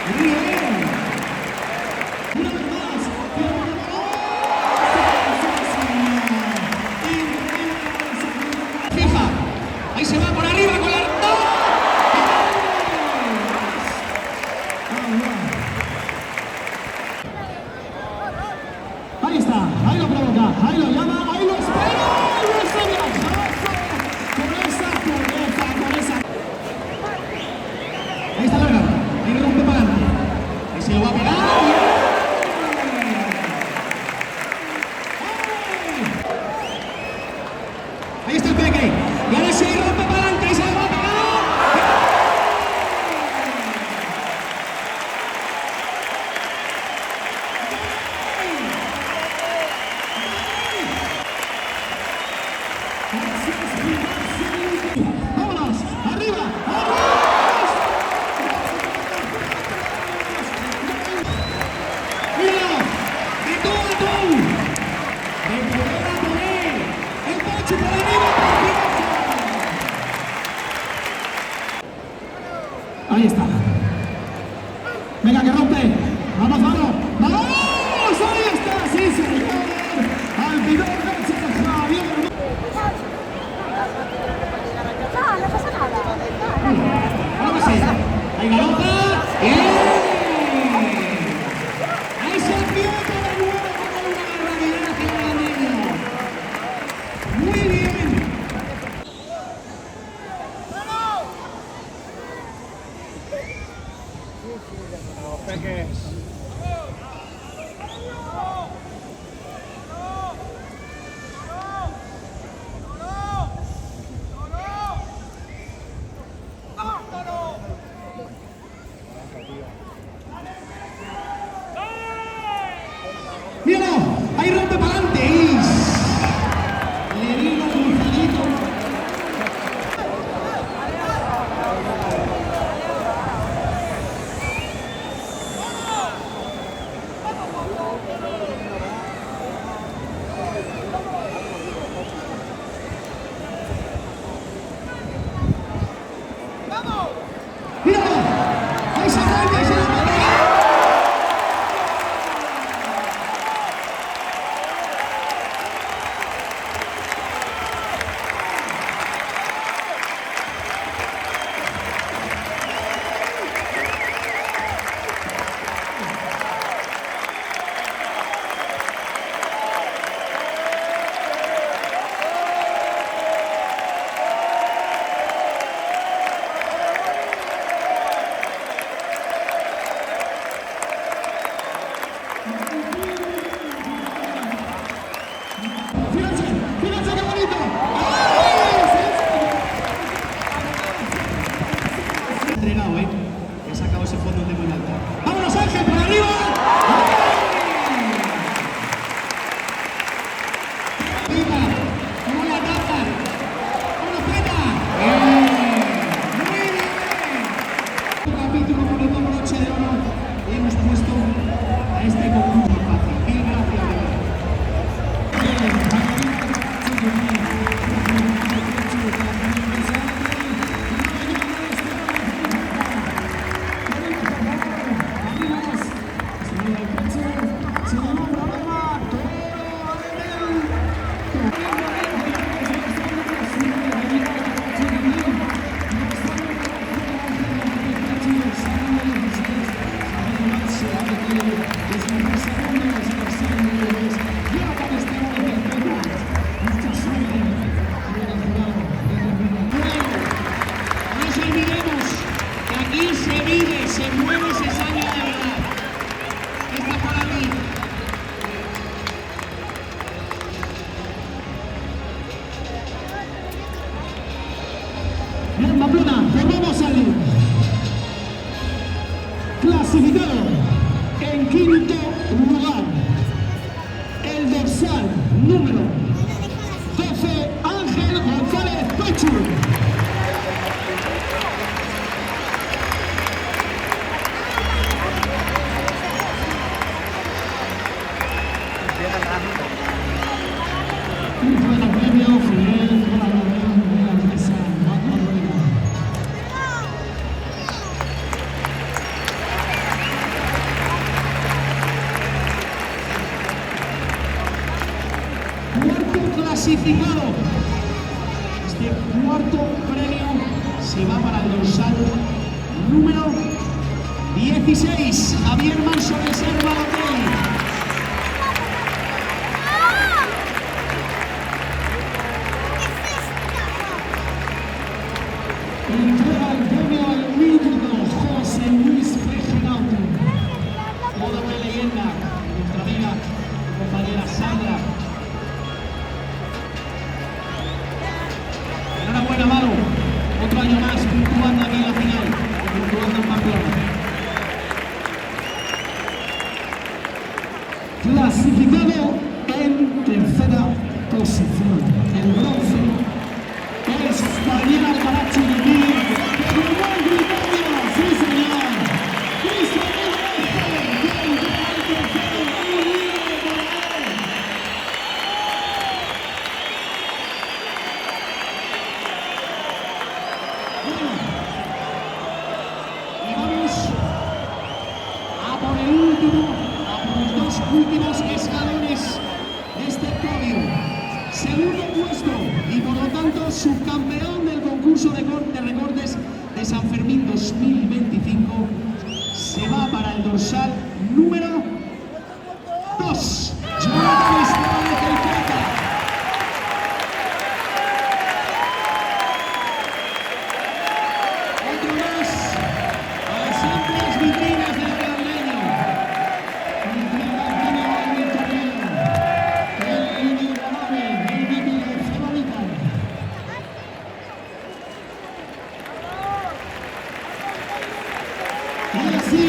Muy bien. Una vez más. Fija. Ahí se va por arriba con la... Ahí está, ahí lo provoca, ahí lo llama, ahí lo espera, ahí lo espera. Con esa. Ahí está larga, ahí rompe para adelante. Ahí se lo va a pegar. Ahí está el Peque. Y ahora sí rompe para adelante y se lo va a pegar. ¡Vámonos! ¡Arriba! ¡Vamos! ¡Mira! ¡De tú a tú! ¡De poder a poder! ¡El Pachi por arriba! Ahí está. Venga, que rompe. ¡Vamos, vamos! ¡Vamos! ¡Ahí está! ¡Sí, señor! ¡Al final de Javier! No pasa nada. Vamos allá. Ahí galopa. Ahí se aprieta de nuevo con una barbaridad que va al niño. Muy bien. Los peques. Míralo, ahí rompe para adelante. Le digo cruzadito. Míralo, ahí se arranca y se la pega. Fíjense qué bonito. Entregado, he sacado ese fondo de muy alto. ¡Vámonos, Ángel, por arriba! ¡Pita! ¡Cómo la tapa! ¡Vámonos, Pita! ¡Muy bien! Capítulo con el broche de oro y hemos puesto a este concurso fácil. Mil gracias. Se mueve, se sale de verdad. Esta para mí. Bien, Pamplona, pues vamos a salir. Clasificado en quinto lugar. El dorsal número 12, Ángel González Pechu. clasificado. Este cuarto premio se va para el dorsal número 16, Javier Manso Reserva Hotel. Entrega el premio al mítico José Luis Regenauto. Toda una leyenda, nuestra amiga y compañera Sandra. Enhorabuena, Manu. Otro año más puntuando aquí en la final, puntuando en Pamplona. Clasificado en tercera posición, el bronce es Daniel Alcarachi de Guía, Gran Bretaña, sí señor. Y vamos a por el último, a por los dos últimos escalones de este podio. Segundo puesto y por lo tanto subcampeón del concurso de recortes de San Fermín 2025 se va para el dorsal número 2. Jonathan Esteban del Plata. Otro más a las amplias vitrinas del madrileño. Entrega el premio al victoriano, el inigualable, el mítico Cebolita. Y así